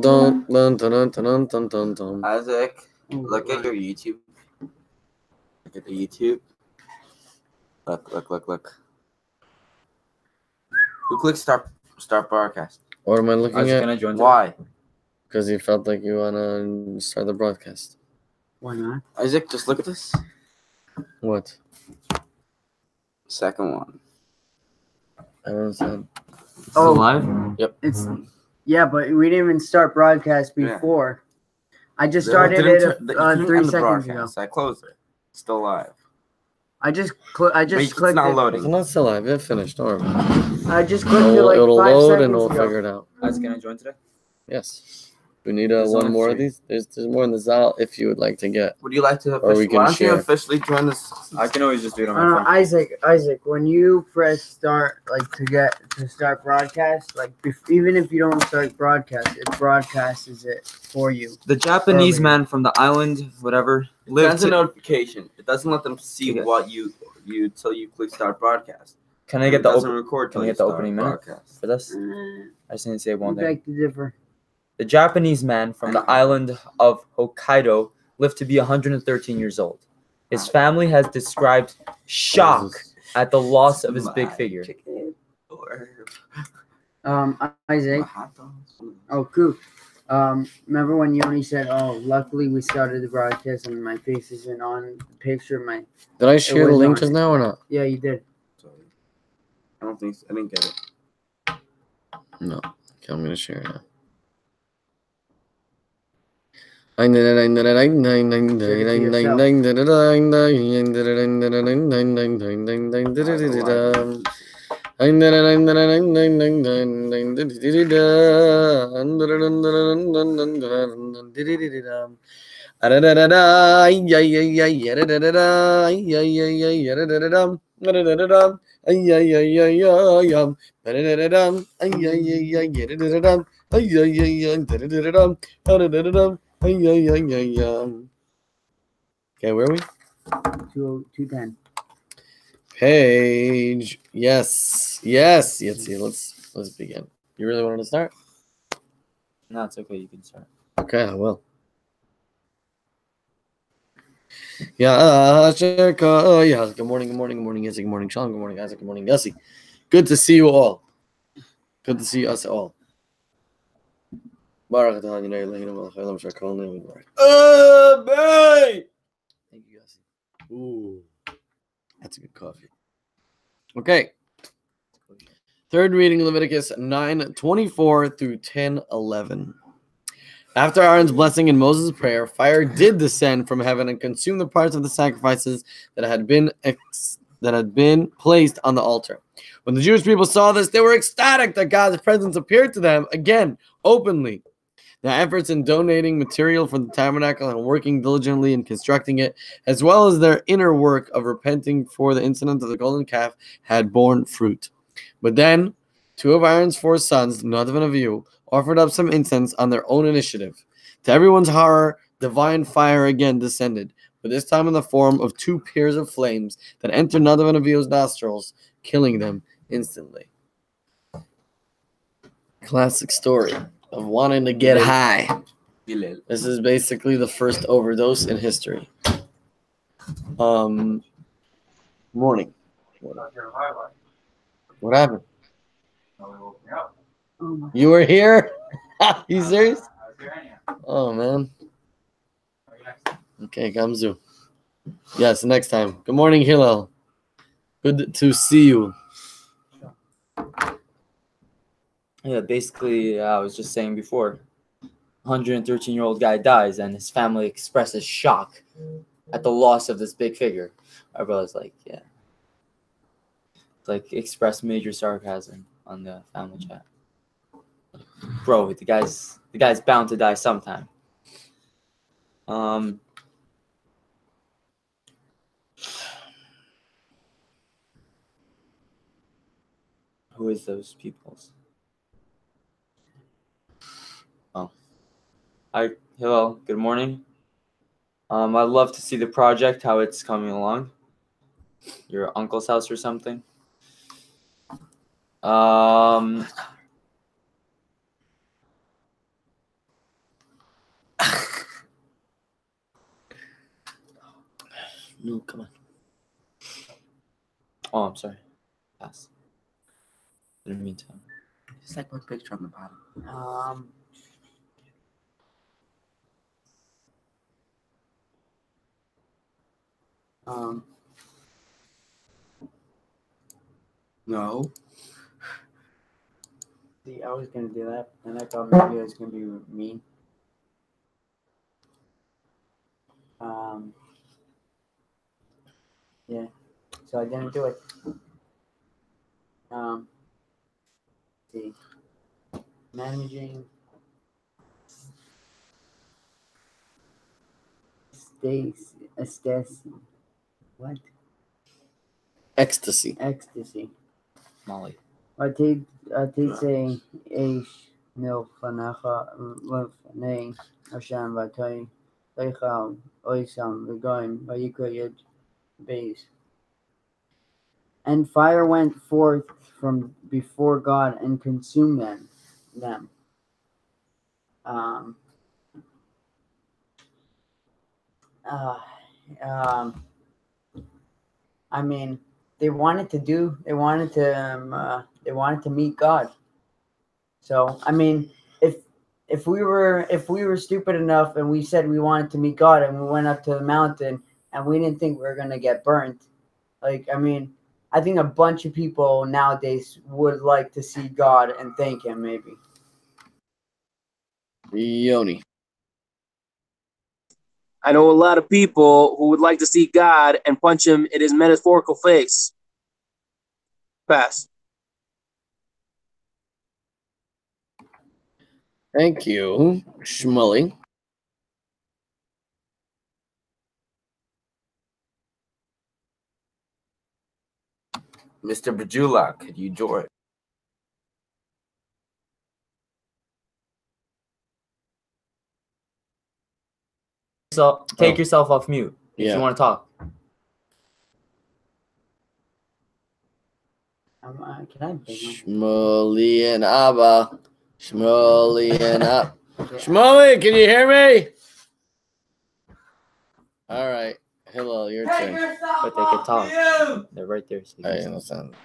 Dun, dun, dun, dun, dun, dun, dun. Isaac, look at your YouTube. Look at the YouTube. Look. Who clicked start broadcast? What am I looking Isaac, at? can I join? Why? Because you felt like you want to start the broadcast. Why not? Isaac, just look at this. What? Second one. I don't understand. Oh, live? it's but we didn't even start broadcast Yeah. before. I just started it 3 seconds ago. I closed it. It's still live. I just It's clicked not it. It's loading. not still live. It finished. Don't worry about it. I just clicked it like It'll 5 load seconds and we'll ago. figure it out. Isaac, can I join today? Yes. We need There's one only more of 3. these. There's more in the Zal if you would like to get. Would you like to Or we officially? can Why don't you share. officially join this? I can always just do it on my phone. Isaac, when you press start, like to start broadcast, like even if you don't start broadcast, it broadcasts it for you. The Japanese Earlier. man from the island, whatever, It lived sends a to... notification. It doesn't let them see Okay. what you till you click start broadcast. Can I get It the doesn't open record can till I you get the start opening minute? broadcast. for this? I I just need to say one thing. beg to differ. The Japanese man from the island of Hokkaido lived to be 113 years old. His family has described shock at the loss of his big figure. Isaac. Oh, cool. Remember when you only said, "Oh, luckily we started the broadcast and my face isn't on the picture." Did I share the was link on. just now or not? Yeah, you did. I don't think so. I didn't get it. No. Okay, I'm gonna share it now. Okay, where are we? 210. Page. Yes. Let's begin. You really wanted to start? No, it's okay. You can start. Okay, I will. Yeah, good morning, Yossi, good morning, Sean, good morning, Isaac, good morning, Yossi. Good to see you all. Good to see us all. Thank you, Yossi. Ooh, that's a good coffee. Okay. Third reading, Leviticus 9:24 through 10:11. After Aaron's blessing and Moses' prayer, fire did descend from heaven and consume the parts of the sacrifices that had been placed on the altar. When the Jewish people saw this, they were ecstatic that God's presence appeared to them again, openly. Their efforts in donating material for the tabernacle and working diligently in constructing it, as well as their inner work of repenting for the incident of the golden calf, had borne fruit. But then, 2 of Aaron's 4 sons, Nadav and Avihu, offered up some incense on their own initiative. To everyone's horror, divine fire again descended, but this time in the form of 2 pairs of flames that entered Nadav and Avihu's nostrils, killing them instantly. Classic story of wanting to get high. This is basically the first overdose in history. Morning. What happened? You were here? You serious? Oh, man. Okay, Gamzu. Yes, next time. Good morning, Hillel. Good to see you. Yeah, basically, I was just saying before, 113-year-old guy dies and his family expresses shock at the loss of this big figure. My brother's like, yeah. It's like express major sarcasm on the family chat. Bro, the guy's bound to die sometime. Who is those peoples? Oh. Hi, hello, good morning. I'd love to see the project, how it's coming along. Your uncle's house or something. No, come on. Oh, I'm sorry. Pass. Didn't mean to. Just like one picture on the bottom. No. See, I was gonna do that, and I thought maybe it was gonna be me. Yeah. So I didn't do it. See, managing Stacy, what? Ecstasy. Ecstasy. Molly. עתיד זה איש מלפניך לפני השם ותאכל אויסם וגויים ויקרא יד base. And fire went forth from before God and consumed them. I mean, they wanted to meet God. So I mean, if we were stupid enough and we said we wanted to meet God and we went up to the mountain and we didn't think we were gonna get burnt, like I mean, I think a bunch of people nowadays would like to see God and thank Him, maybe. Yoni. I know a lot of people who would like to see God and punch him in his metaphorical face. Pass. Thank you, Shmully. Mr. Bajula, could you join? So take yourself off mute if you want to talk. Can I big Shmully and Abba. Shmully and Abba. Shmully, can you hear me? All right. Hello, your turn. But they can talk. They're right there. So I understand.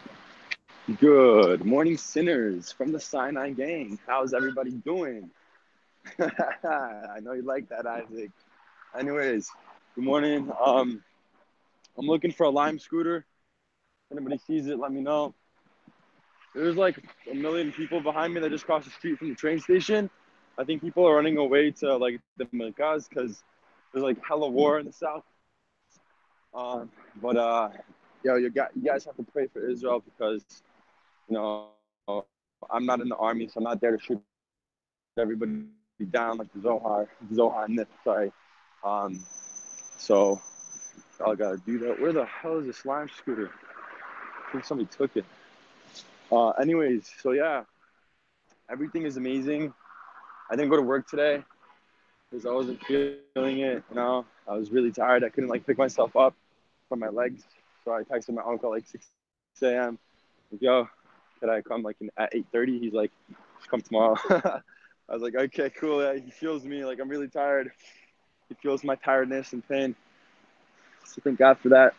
Good morning, sinners from the Sinai gang. How's everybody doing? I know you like that, Isaac. Anyways, good morning. I'm looking for a Lime scooter. If anybody sees it, let me know. There's like a million people behind me that just crossed the street from the train station. I think people are running away to like the Milkas because there's like hella war in the south. You guys have to pray for Israel because, you know, I'm not in the army, so I'm not there to shoot everybody down like the Zohar Nif, sorry. So I gotta do that. Where the hell is this Lime scooter? I think somebody took it. Anyways, so yeah, everything is amazing. I didn't go to work today because I wasn't feeling it, you know. I was really tired. I couldn't like pick myself up from my legs. So I texted my uncle like 6 a.m. Like, yo, could I come like at 8:30? He's like, just come tomorrow. I was like, okay, cool. Yeah, he feels me. Like, I'm really tired. He feels my tiredness and pain. So thank God for that.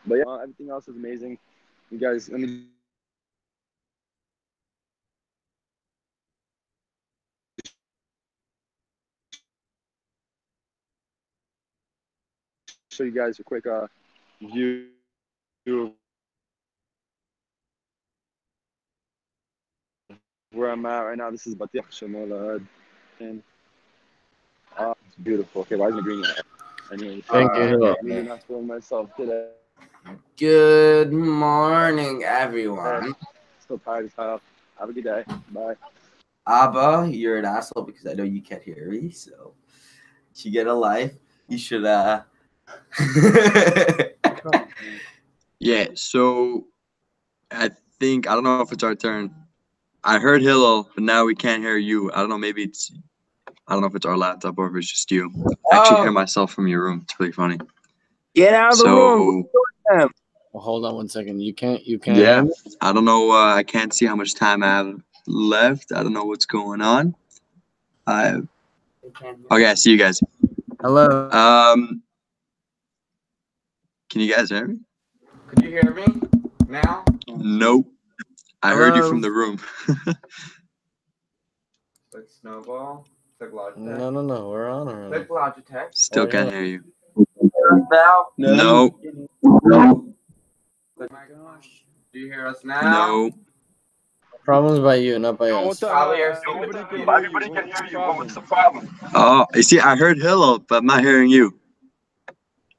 But yeah, everything else is amazing. You guys, let me show you guys a quick view of where I'm at right now. This is Batiach Shemolad. And it's beautiful. Okay, why is it green? Anyways, Thank you. really not feeling myself today. Good morning, everyone. Still tired as hell. Have a good day. Bye. Abba, you're an asshole because I know you can't hear me, so you should get a life. You should Yeah, so I don't know if it's our turn. I heard Hillel, but now we can't hear you. I don't know, I don't know if it's our laptop or if it's just you. I actually hear myself from your room. It's really funny. Get out of the room. Well, hold on 1 second. You can't Yeah, hear me? I don't know. I can't see how much time I have left. I don't know what's going on. Okay, I see you guys. Hello. Can you guys hear me? Could you hear me now? Nope. I heard you Hello? from the room. Click Snowball. Click Logitech. No. We're on already. Click Logitech. Still Oh, can't yeah. hear you. Now. No. Click. Do you hear us now? No. Problems by you, not by Yo, what us. the Probably hell? your stupid Everybody can hear you. What's the problem? Oh, you see, I heard Hillel, but I'm not hearing you.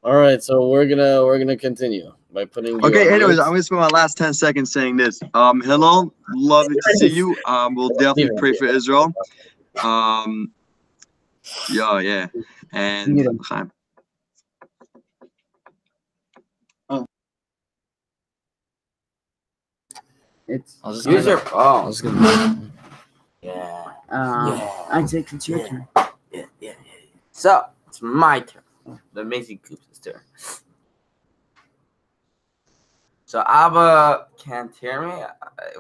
All right, so we're gonna continue by putting you Okay, on anyways, mute. I'm gonna spend my last 10 seconds saying this. Hillel, lovely to see you. We'll definitely pray for Israel. Yeah. And Chaim. It's I'll just Use your I phone. was gonna. Yeah. Isaac, it's your turn. Yeah. So it's my turn. The amazing Coops' turn. So Abba can't hear me.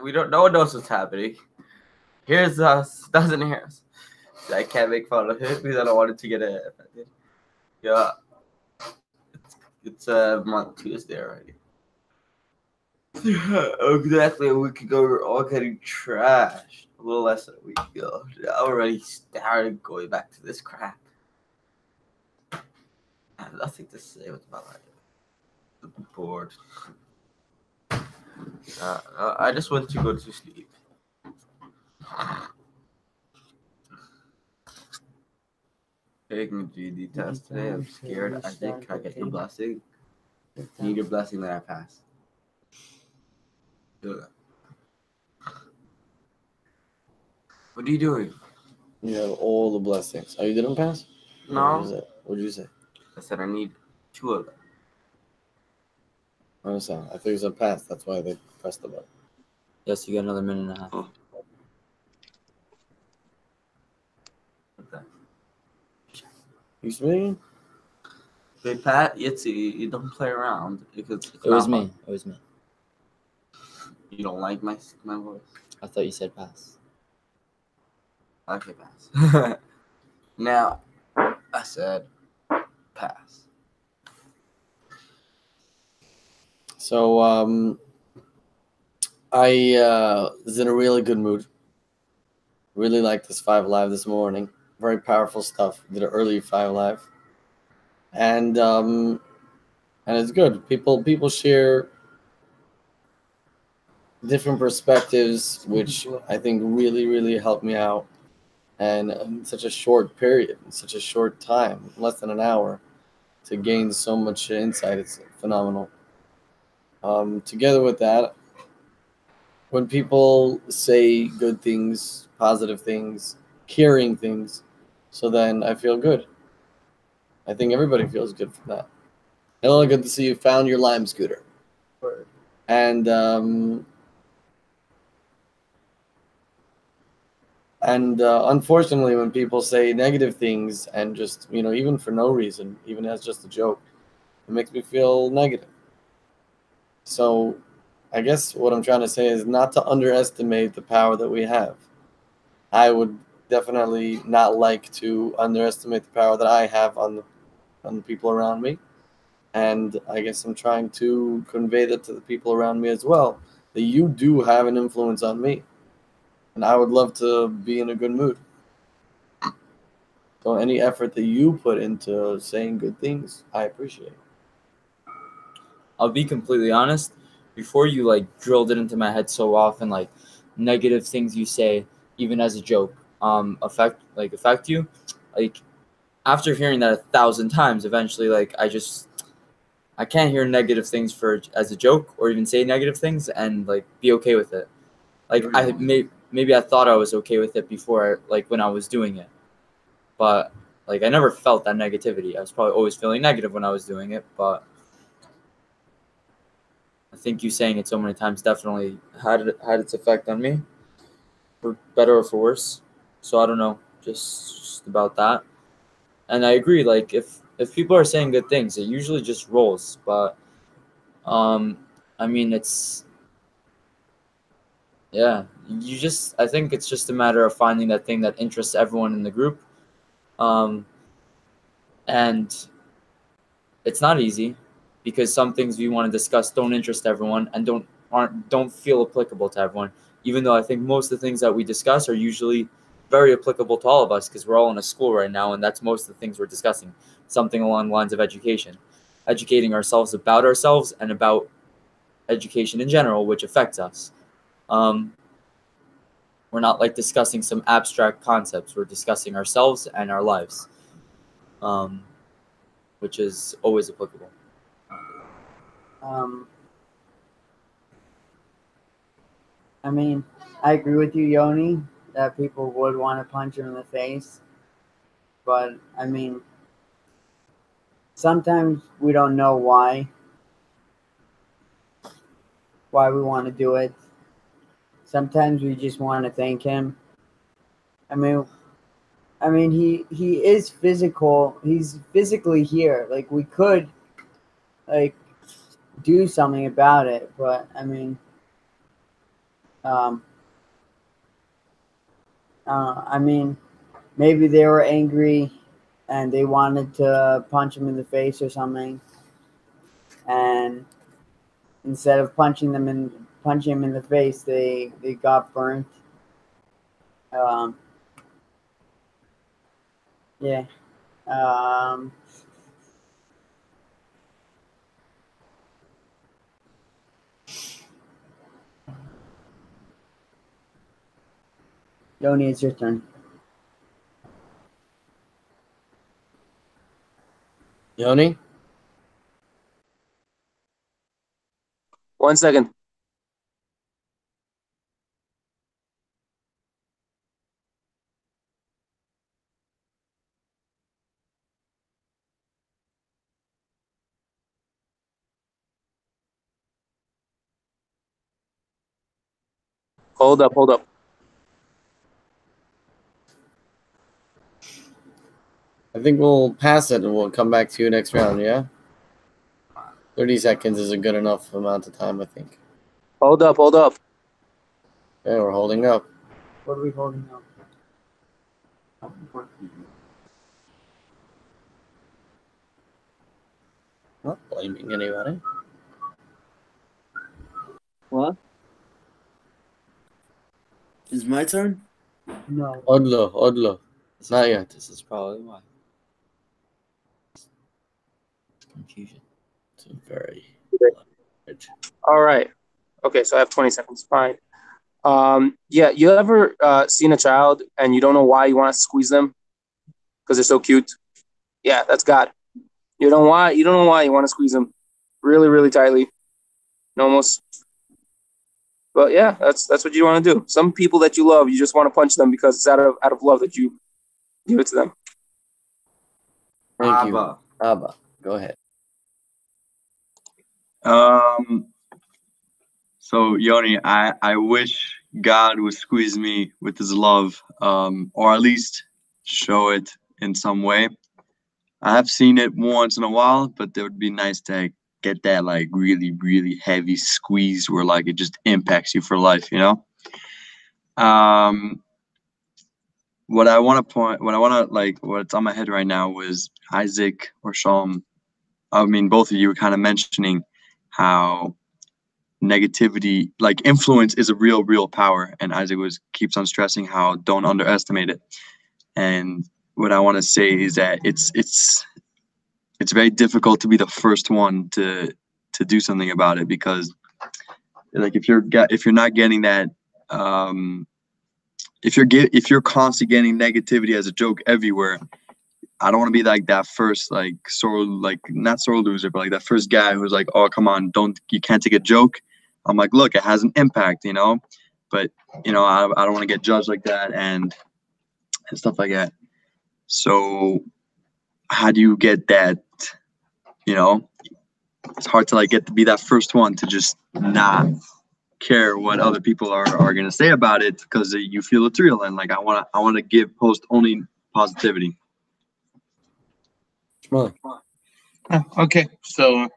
We don't. No one knows what's happening. Here's us. Doesn't hear us. So I can't make fun of him because I don't want it to get affected. Yeah. It's month Tuesday already. Exactly a week ago, we were all getting trashed. A little less than a week ago. I already started going back to this crap. I have nothing to say with my life. I'm bored. I just want to go to sleep. Taking a GD test today. I'm scared. I think I get your blessing. Need your blessing that I pass. Do that. What are you doing? You have all the blessings. Oh, you didn't pass? No. What did you say? I said I need 2 of them. I understand. I thought you said pass. That's why they pressed the button. Yes, you got another minute and a half. Okay. You speaking? Hey Pat, you don't play around because it's It was not me. fun. It was me. You don't like my voice. I thought you said pass. Okay, pass. Now, I said pass. So I was in a really good mood. Really liked this FiveAlive this morning. Very powerful stuff. Did an early FiveAlive. And it's good. People share different perspectives, which I think really helped me out. And in such a short period, in such a short time, less than an hour, to gain so much insight, it's phenomenal. Together with that, when people say good things, positive things, caring things, so then I feel good. I think everybody feels good from that. Hello, good to see you found your Lime scooter. And unfortunately, when people say negative things and just, even for no reason, even as just a joke, it makes me feel negative. So I guess what I'm trying to say is not to underestimate the power that we have. I would definitely not like to underestimate the power that I have on the people around me. And I guess I'm trying to convey that to the people around me as well, that you do have an influence on me. And I would love to be in a good mood. So any effort that you put into saying good things, I appreciate. I'll be completely honest. Before you drilled it into my head so often, negative things you say, even as a joke, affect you. After hearing that 1,000 times, eventually, I can't hear negative things as a joke or even say negative things and be okay with it. Maybe I thought I was okay with it before, when I was doing it, but I never felt that negativity. I was probably always feeling negative when I was doing it, but I think you saying it so many times definitely had its effect on me, for better or for worse. So I don't know, just about that. And I agree. If people are saying good things, it usually just rolls. But I mean, I think it's just a matter of finding that thing that interests everyone in the group. And it's not easy. because some things we want to discuss don't interest everyone and don't feel applicable to everyone. Even though I think most of the things that we discuss are usually very applicable to all of us because we're all in a school right now, and that's most of the things we're discussing. Something along the lines of education, educating ourselves about ourselves and about education in general, which affects us. We're not like discussing some abstract concepts. We're discussing ourselves and our lives, which is always applicable. I mean, I agree with you, Yoni, that people would want to punch him in the face. But, I mean, sometimes we don't know why we want to do it. Sometimes we just want to thank him. I mean, he is physical. He's physically here. Like, we could, like, do something about it. But, I mean, maybe they were angry and they wanted to punch him in the face or something. And instead of punching him in the face, they got burnt. Yeah. Yoni, it's your turn. Yoni? 1 second. Hold up. I think we'll pass it and we'll come back to you next round, yeah? 30 seconds is a good enough amount of time, I think. Hold up. Yeah, we're holding up. What are we holding up? Not blaming anybody. What? Is my turn? No. Odlo. Not yet. This is probably why. It's confusion. It's a very All right. Okay, so I have 20 seconds. Fine. Yeah, you ever seen a child and you don't know why you want to squeeze them because they're so cute? Yeah, that's God. You don't know why you want to squeeze them really, really tightly, and almost. But yeah, that's what you want to do. Some people that you love, you just want to punch them because it's out of love that you give it to them. Thank you. Abba, go ahead. So Yoni, I wish God would squeeze me with his love, or at least show it in some way. I have seen it once in a while, but it would be nice to get that like really, really heavy squeeze where like it just impacts you for life, you know? What I want to like what's on my head right now was Isaac or Shalom. I mean, both of you were kind of mentioning how negativity, like influence, is a real power, and Isaac keeps on stressing how don't underestimate it. And what I want to say is that it's very difficult to be the first one to do something about it, because like if you're not getting that, if you're constantly getting negativity as a joke everywhere, I don't want to be like that first, like not sore loser, but like that first guy who's like, oh come on, you can't take a joke. I'm like, look, it has an impact, you know, but you know, I don't want to get judged like that and stuff like that. So how do you get that? You know, it's hard to like be that first one to just not care what other people are going to say about it, because you feel it's real, and like I want to post only positivity. Okay, so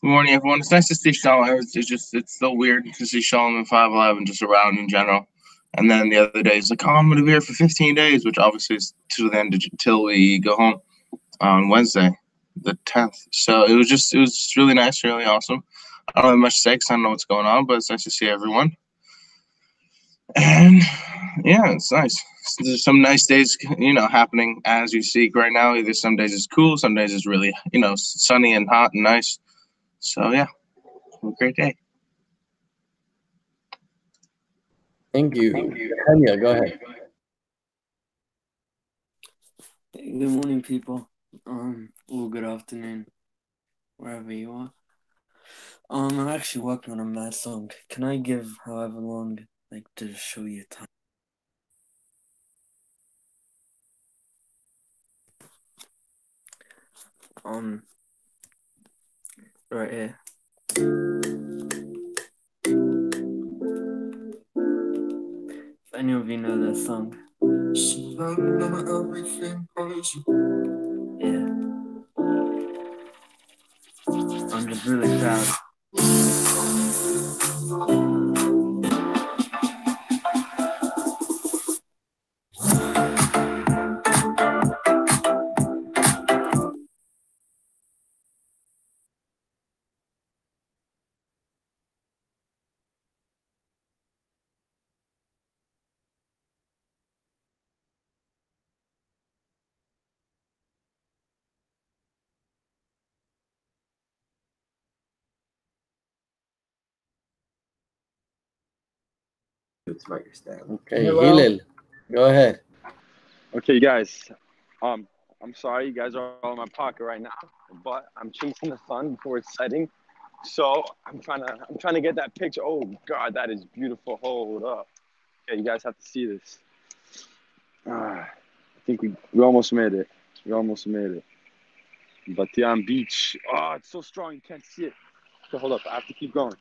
good morning, everyone. It's nice to see Shalom. It's so weird to see Shalom and FiveAlive and just around in general. And then the other day, it's like, oh, I'm going to be here for 15 days, which obviously is till the end, till we go home on Wednesday. the 10th. So it was really nice, really awesome. I don't have much to say 'cause I don't know what's going on, but it's nice to see everyone. And yeah, it's nice. There's some nice days, happening as you see right now. Either some days it's cool, some days it's really, sunny and hot and nice. So yeah, have a great day. Thank you. Kenya, go ahead. Hey, good morning, people. Or good afternoon, wherever you are. I'm actually working on a mad song. Can I give however long, to show you time? Right here. If any of you know that song. Yeah. I'm just really proud. It's about your stand. Okay, Hello? Hillel, go ahead. Okay, guys. I'm sorry, you guys are all in my pocket right now, but I'm chasing the sun before it's setting. So I'm trying to get that picture. Oh God, that is beautiful. Hold up. Okay, you guys have to see this. I think we almost made it. We almost made it. Batian Beach. Oh, it's so strong you can't see it. Okay, hold up. I have to keep going.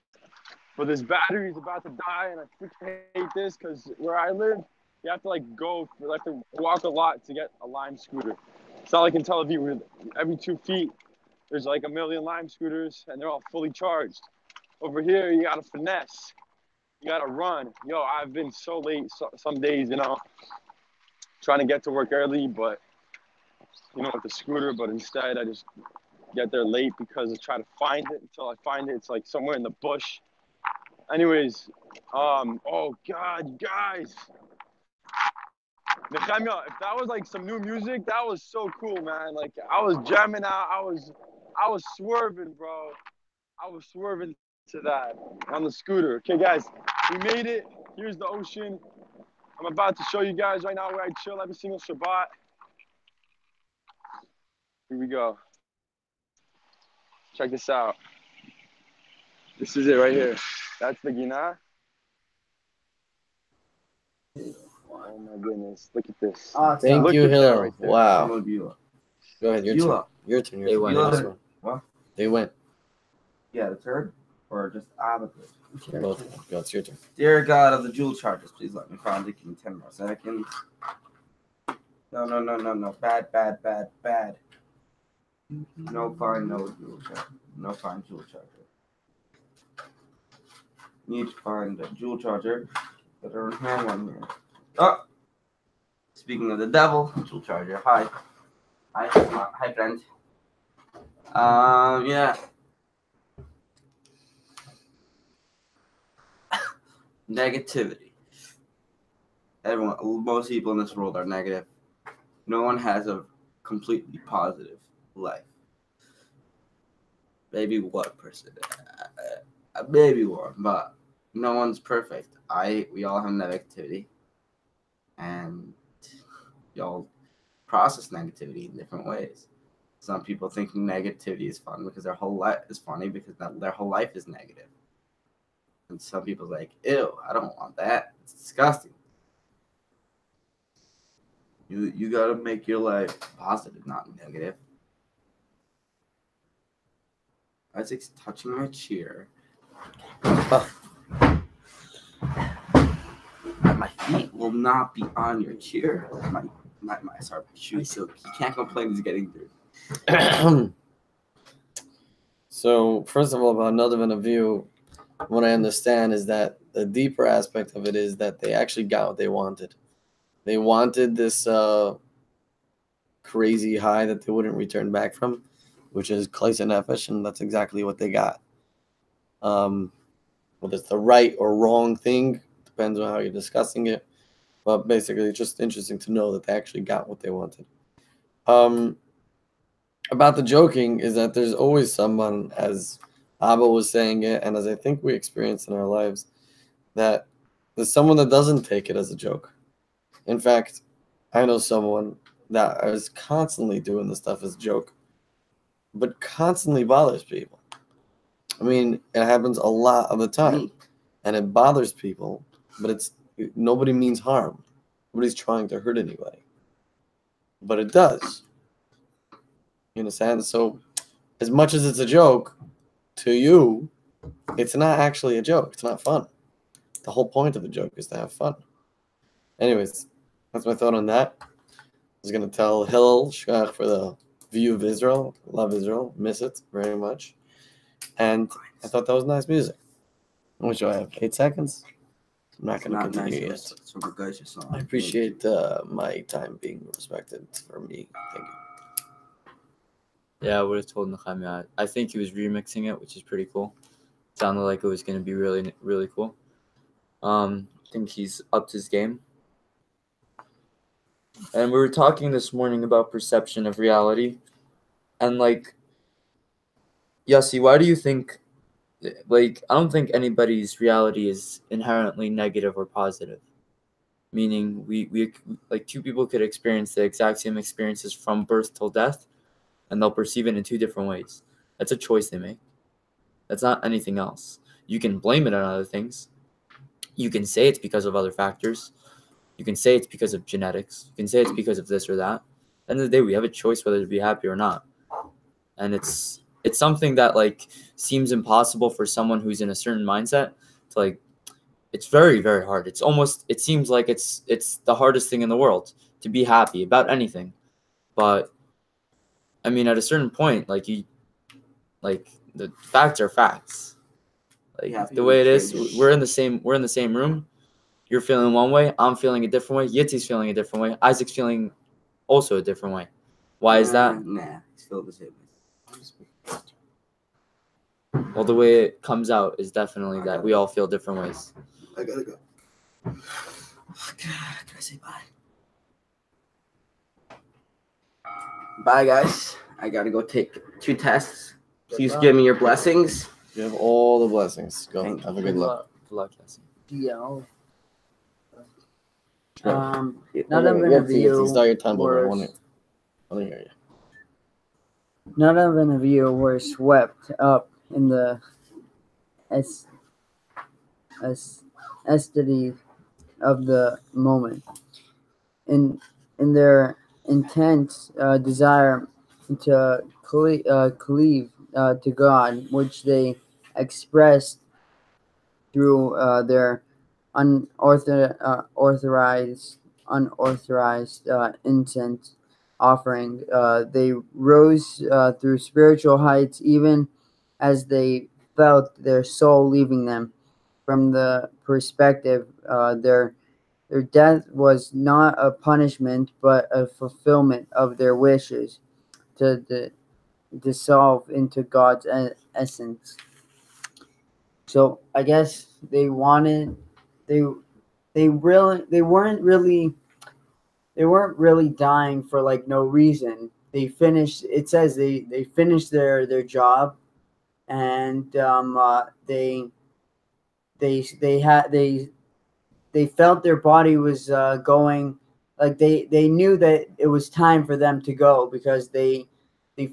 But this battery is about to die, and I freaking hate this because where I live, you have to walk a lot to get a Lime scooter. It's not like in Tel Aviv where every 2 feet there's like a million Lime scooters and they're all fully charged. Over here, you gotta finesse. You gotta run. Yo, I've been so late some days, trying to get to work early, but with the scooter. But instead, I just get there late because I try to find it. Until I find it, it's like somewhere in the bush. Anyways, oh God, you guys. Nehemia, if that was like some new music, that was so cool, man. Like I was jamming out, I was swerving, bro. I was swerving to that on the scooter. Okay, guys, we made it. Here's the ocean. I'm about to show you guys right now where I chill every single Shabbat. Here we go. Check this out. This is it right here. That's the Gina. Oh my goodness, look at this. Thank Look you, at that Hillel. right there. Wow. Hello, Beulah. Go ahead, your Beulah. turn. Your turn. They went. Next one. What? They went. Yeah, the third? Or just the third? Both. Go, it's your turn. Dear God of the jewel charges, please let me find it. Give me 10 more seconds. No. Bad. No find, no jewel charger. No find jewel charger. Need to find a jewel charger. But I don't have one here. Oh! Speaking of the devil, jewel charger. Hi, friend. Yeah. Negativity. Most people in this world are negative. No one has a completely positive life. Maybe 1%. Maybe one, but no one's perfect. We all have negativity, and y'all process negativity in different ways. Some people think negativity is fun because their whole life is funny because their whole life is negative. And some people's like, ew, I don't want that. It's disgusting. You gotta make your life positive, not negative. Isaac's touching my chair. My feet will not be on your chair. My shoes, so he can't complain he's getting dirty. So, first of all, about Nadav and Avihu, what I understand is that the deeper aspect of it is that they actually got what they wanted. They wanted this crazy high that they wouldn't return back from. which is Klais and Nefesh, and that's exactly what they got. Whether it's the right or wrong thing, depends on how you're discussing it. But basically, it's just interesting to know that they actually got what they wanted. About the joking is that there's always someone, as Abba was saying it, and as I think we experience in our lives, that there's someone that doesn't take it as a joke. In fact, I know someone that is constantly doing this stuff as a joke, but constantly bothers people. I mean, it happens a lot of the time, and it bothers people, but nobody means harm. Nobody's trying to hurt anybody, but it does. You understand? So, as much as it's a joke to you, it's not actually a joke. It's not fun. The whole point of a joke is to have fun. Anyways, that's my thought on that. I was going to tell Hillel Shkach for the view of Israel. Love Israel. Miss it very much. And I thought that was nice music. How much do I have? 8 seconds? I'm not going to continue yet. I appreciate my time being respected for me. Thank you. Yeah, I would have told Nehemiah. I think he was remixing it, which is pretty cool. Sounded like it was going to be really, really cool. I think he's upped his game. And we were talking this morning about perception of reality. And, Yossi, why do you think, I don't think anybody's reality is inherently negative or positive. Meaning, we two people could experience the exact same experiences from birth till death, and they'll perceive it in 2 different ways. That's a choice they make. That's not anything else. You can blame it on other things. You can say it's because of other factors. You can say it's because of genetics. You can say it's because of this or that. At the end of the day, we have a choice whether to be happy or not. And it's something that seems impossible for someone who's in a certain mindset to it's very, very hard. It seems like it's the hardest thing in the world to be happy about anything. But I mean, at a certain point, the facts are facts. The way it is, we're in the same room. You're feeling one way, I'm feeling a different way, Yitzi's feeling a different way, Isaac's feeling also a different way. Why is that? Nah, he's feeling the same way. Well, the way it comes out is definitely that we all feel different ways. I gotta go. Can I say bye? Bye, guys. I gotta go take 2 tests. Please give me your blessings. You have all the blessings. Go. Thank Have a good luck. Good luck, Yossi. Yeah. Right. None of It's you not your time, but I were want to hear you. none of you were swept up in the aesthety of the moment. In their intense desire to cleave to God, which they expressed through their unauthorized incense offering. They rose through spiritual heights, even as they felt their soul leaving them. From the perspective, their death was not a punishment, but a fulfillment of their wishes to dissolve into God's essence. So I guess they weren't really dying for no reason. They finished. It says they finished their job, and they felt their body was going. They knew that it was time for them to go, because they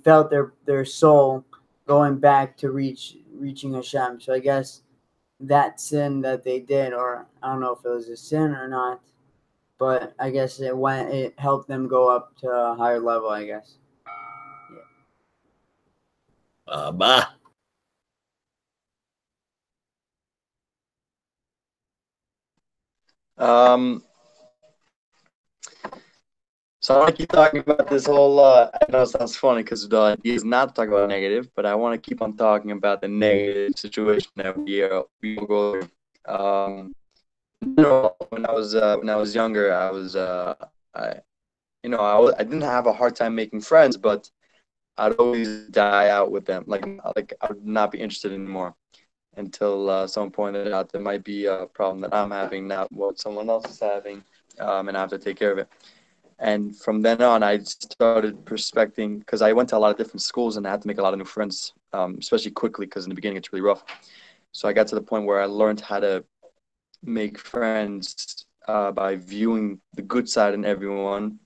felt their soul going back to reaching Hashem. So I guess that sin that they did, or I don't know if it was a sin or not, but I guess it helped them go up to a higher level, I guess. Bye. So I want to keep talking about this whole. I know it sounds funny because the idea is not to talk about negative, but I want to keep on talking about the negative situation that we go through. When I was younger, I didn't have a hard time making friends, but I'd always die out with them. Like I would not be interested anymore until someone pointed out there might be a problem that I'm having, not what someone else is having, and I have to take care of it. And from then on, I started prospecting because I went to a lot of different schools and I had to make a lot of new friends, especially quickly because in the beginning it's really rough. So I got to the point where I learned how to make friends by viewing the good side in everyone,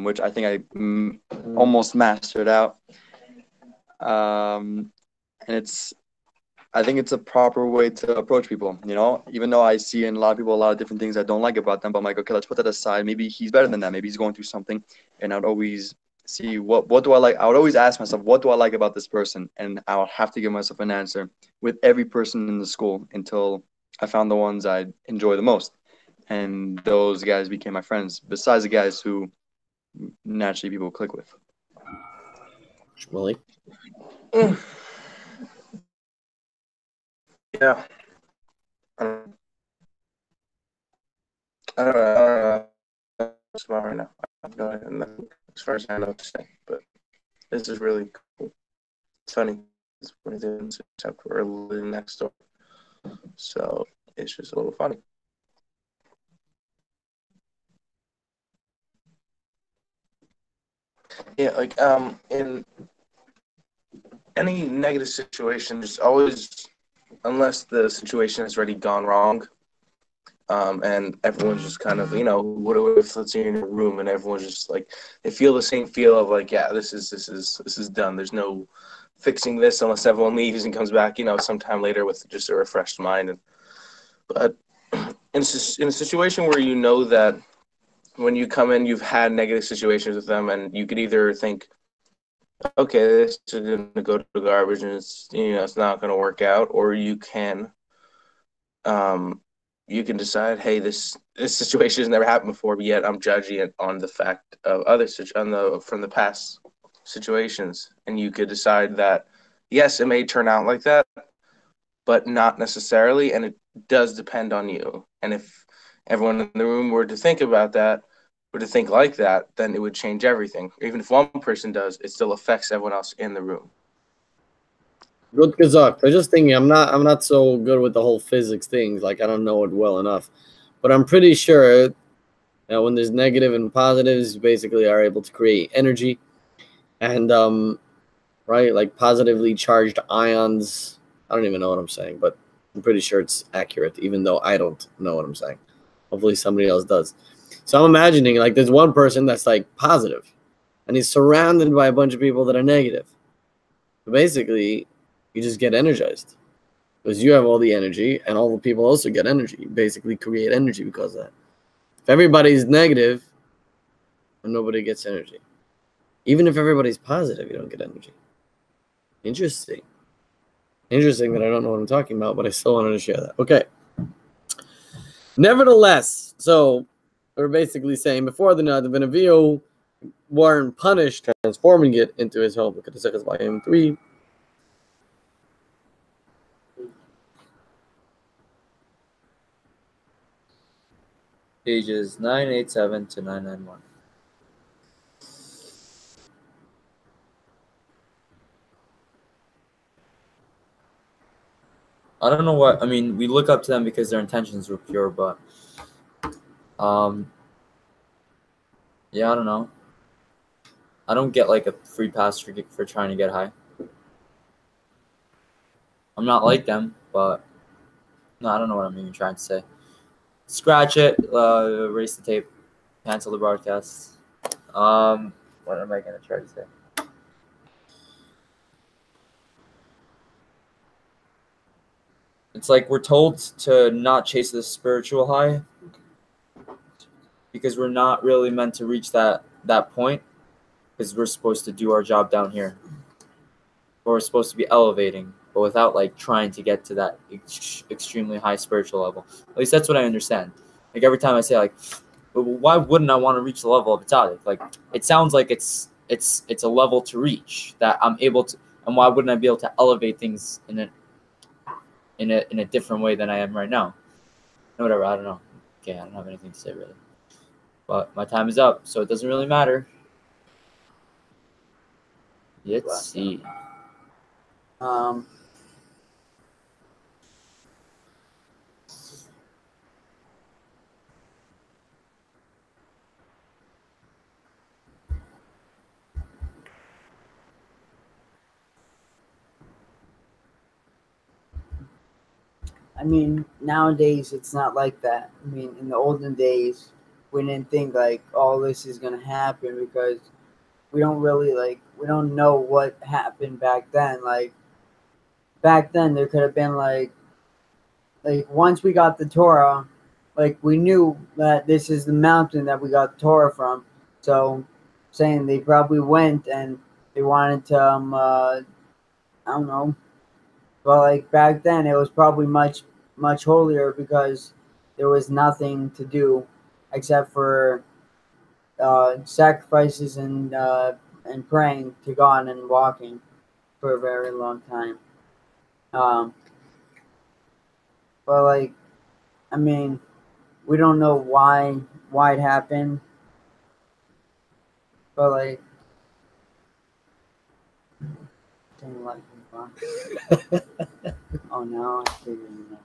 which I think I almost mastered out. And I think it's a proper way to approach people, you know, even though I see in a lot of people a lot of different things I don't like about them, but I'm like, okay, let's put that aside. Maybe he's better than that. Maybe he's going through something. And I'd always see what do I like. I would always ask myself, what do I like about this person? And I would have to give myself an answer with every person in the school until I found the ones I enjoy the most. And those guys became my friends, besides the guys who naturally people click with. Willie? Yeah. I don't know. What's about right now? I have no idea, nothing as far as I know what to say, but this is really cool. It's funny. It's one of the things except we're living next door. So it's just a little funny. Yeah, like in any negative situation, just always, unless the situation has already gone wrong, and everyone's just kind of, you know, what if let's say you're in a room and everyone's just like they feel the same feel of like, yeah, this is done. There's no fixing this unless everyone leaves and comes back, you know, sometime later with just a refreshed mind. But in a situation where you know that when you come in, you've had negative situations with them, and you could either think, okay, this is going to go to the garbage and it's, you know, it's not going to work out, or you can decide, hey, this situation has never happened before, but yet I'm judging it on the fact of from the past situations, and you could decide that yes, it may turn out like that, but not necessarily, and it does depend on you. And if everyone in the room were to think about that, were to think like that, then it would change everything. Even if one person does, it still affects everyone else in the room. Good gesagt. I'm just thinking I'm not so good with the whole physics things. Like I don't know it well enough. But I'm pretty sure that when there's negative and positives, you basically are able to create energy. And right, like positively charged ions. I don't even know what I'm saying, but I'm pretty sure it's accurate, even though I don't know what I'm saying. Hopefully somebody else does. So I'm imagining like there's one person that's like positive, and he's surrounded by a bunch of people that are negative. So basically, you just get energized because you have all the energy, and all the people also get energy. You basically create energy because of that. If everybody's negative, and nobody gets energy. Even if everybody's positive, you don't get energy. Interesting. Interesting that I don't know what I'm talking about, but I still wanted to share that. Okay. Nevertheless, so we're basically saying before the Benavio weren't punished, transforming it into his home. Look at the second volume 3. Pages 987 to 991. I don't know what, I mean, we look up to them because their intentions were pure, but yeah, I don't know. I don't get like a free pass for trying to get high. I'm not like them, but no, I don't know what I'm even trying to say. Scratch it, erase the tape, cancel the broadcast. What am I gonna try to say? It's like we're told to not chase the spiritual high because we're not really meant to reach that point, because we're supposed to do our job down here. Or we're supposed to be elevating, but without like trying to get to that extremely high spiritual level. At least that's what I understand. Like every time I say like, why wouldn't I want to reach the level of Italic? Like it sounds like it's a level to reach that I'm able to, and why wouldn't I be able to elevate things in a different way than I am right now? No, whatever. I don't know. Okay, I don't have anything to say really. But my time is up, so it doesn't really matter. Let's see. I mean, nowadays it's not like that. I mean, in the olden days, we didn't think like all this is gonna happen because we don't really we don't know what happened back then. Like back then, there could have been once we got the Torah, like we knew that this is the mountain that we got the Torah from. So, saying they probably went and they wanted to I don't know. But like back then, it was probably much holier because there was nothing to do except for sacrifices and praying to God and walking for a very long time. Um, but I mean, we don't know why it happened. But didn't like oh no, I figured it out.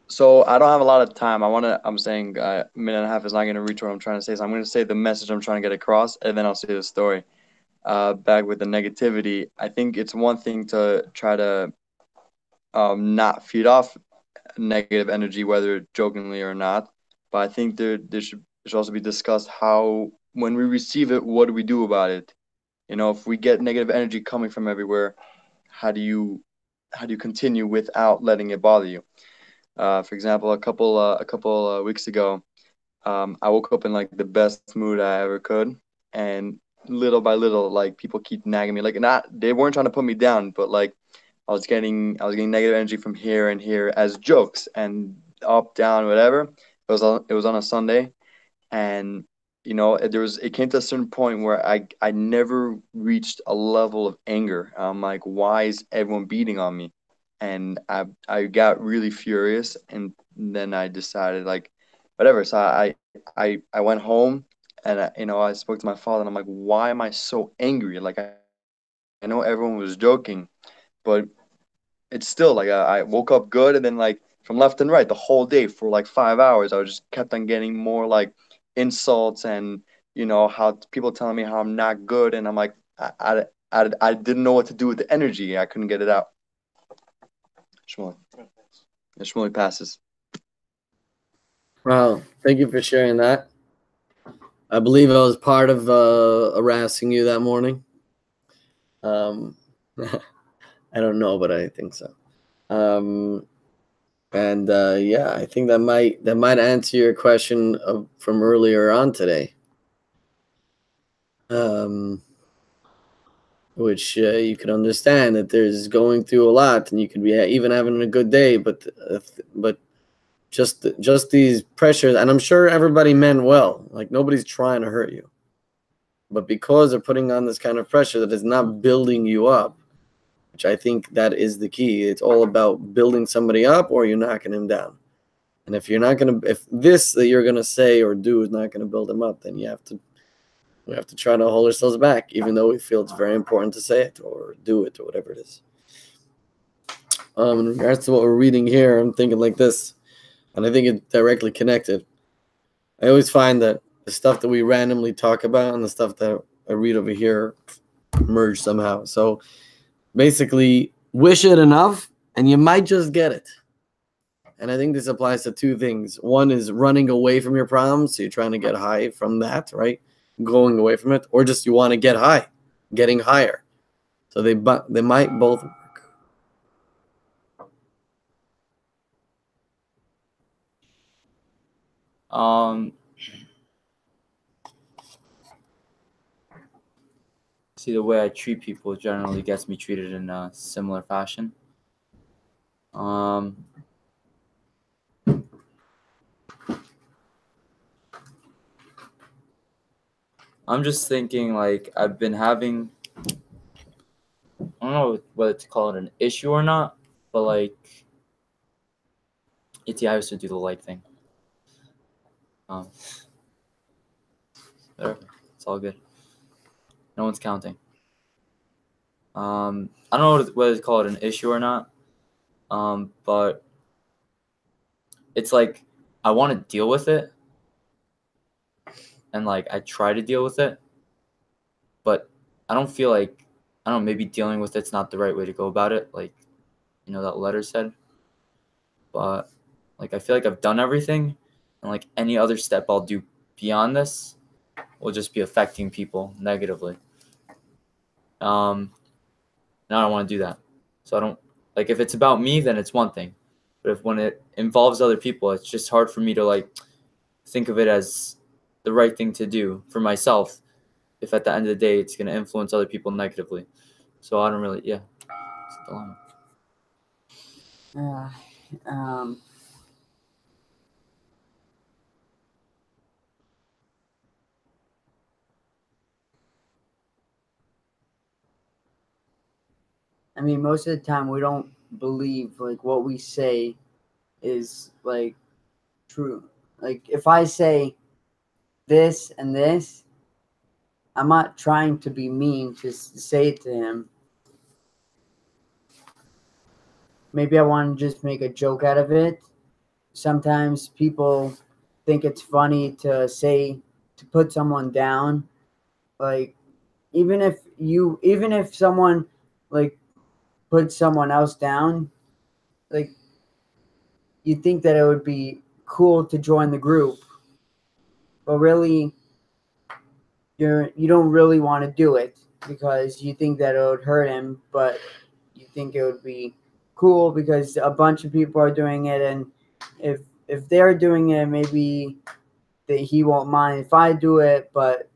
So I don't have a lot of time. I'm saying a minute and a half is not going to reach what I'm trying to say. So I'm going to say the message I'm trying to get across, and then I'll say the story. Back with the negativity, I think it's one thing to try to not feed off negative energy, whether jokingly or not. But I think there should also be discussed how when we receive it, what do we do about it? If we get negative energy coming from everywhere, how do you continue without letting it bother you? For example, a couple weeks ago, I woke up in like the best mood I ever could, and little by little, like people keep nagging me. Like not they weren't trying to put me down, but like I was getting negative energy from here and here as jokes and up, down, whatever. It was on a Sunday, and it came to a certain point where I never reached a level of anger. I'm like, why is everyone beating on me? And I got really furious, and then I decided like, whatever. So I went home, and I spoke to my father, and I'm like, why am I so angry? Like I know everyone was joking, but it's still like I woke up good, and then like from left and right the whole day for like 5 hours, I was just kept on getting more like insults, and how people telling me how I'm not good, and I'm like I didn't know what to do with the energy. I couldn't get it out. Shmuley. Yeah, Shmuley passes. Well, thank you for sharing that. I believe I was part of harassing you that morning. I don't know, but I think so. And yeah, I think that might answer your question from earlier on today. Which you can understand that there's going through a lot, and you could be even having a good day, but just these pressures, and I'm sure everybody meant well, like nobody's trying to hurt you, but because they're putting on this kind of pressure that is not building you up, which I think that is the key. It's all about building somebody up, or you're knocking him down. And if this that you're gonna say or do is not gonna build him up, then we have to try to hold ourselves back, even though we feel it's very important to say it or do it or whatever it is. In regards to what we're reading here, I'm thinking like this, and I think it's directly connected. I always find that the stuff that we randomly talk about and the stuff that I read over here merge somehow. So basically, wish it enough, and you might just get it. And I think this applies to two things. One is running away from your problems, so you're trying to get high from that, right? Going away from it, or just you want to get high, getting higher. So they might both work. See, the way I treat people generally gets me treated in a similar fashion. I'm just thinking like I've been having don't know whether to call it an issue or not, but like, I used to do the like thing. Whatever. It's all good. No one's counting. I don't know whether to call it an issue or not. But it's like I want to deal with it, and like I try to deal with it, but I don't feel like, I don't know, maybe dealing with it's not the right way to go about it, like, you know, that letter said. But like I feel like I've done everything, and like any other step I'll do beyond this will just be affecting people negatively. Now I don't want to do that. So I don't, like, if it's about me, then it's one thing. But if when it involves other people, it's just hard for me to like think of it as the right thing to do for myself if at the end of the day it's going to influence other people negatively. So I don't really, yeah, it's a dilemma. I mean, most of the time we don't believe like what we say is like true. Like if I say this and this, I'm not trying to be mean to say it to him. Maybe I want to just make a joke out of it. Sometimes people think it's funny to say, to put someone down. Like even if someone like puts someone else down, like you think that it would be cool to join the group, but really you don't really want to do it because you think that it would hurt him, but you think it would be cool because a bunch of people are doing it, and if they're doing it, maybe that he won't mind if I do it, but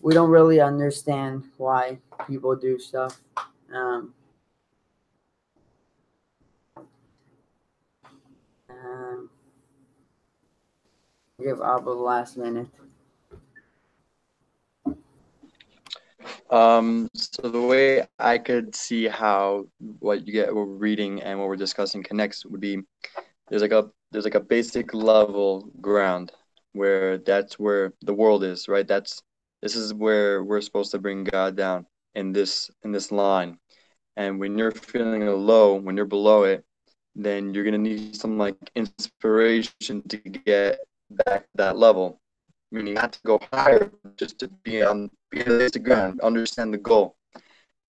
we don't really understand why people do stuff. Give Abba the last minute. So the way I could see how what we're reading and what we're discussing connects would be there's like a basic level ground where that's where the world is, right? This is where we're supposed to bring God down in this line. And when you're feeling low, when you're below it, then you're gonna need some like inspiration to get back to that level. Meaning not to go higher, just to be on the ground, understand the goal.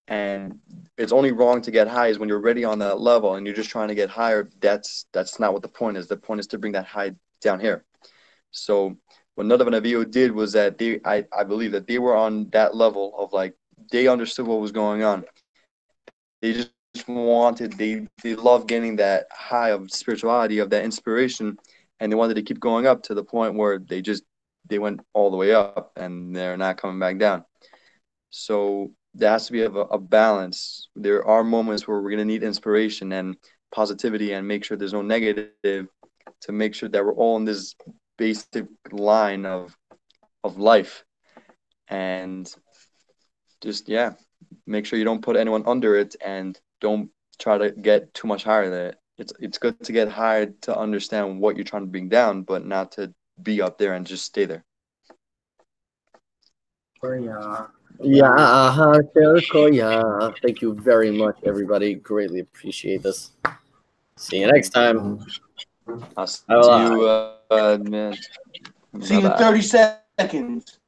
And it's only wrong to get high is when you're already on that level and you're just trying to get higher. That's not what the point is. The point is to bring that high down here. So what Nadav and Avihu did was that I believe that they were on that level of like they understood what was going on. They just wanted they loved getting that high of spirituality, of that inspiration, and they wanted to keep going up to the point where they went all the way up and they're not coming back down. So there has to be a balance. There are moments where we're going to need inspiration and positivity and make sure there's no negative to make sure that we're all in this basic line of life. And just, yeah, make sure you don't put anyone under it and don't try to get too much higher than it. It's good to get higher to understand what you're trying to bring down, but not to be up there and just stay there. Yeah, thank you very much, everybody. Greatly appreciate this. See you next time. I'll see you, man. See you in 30 seconds.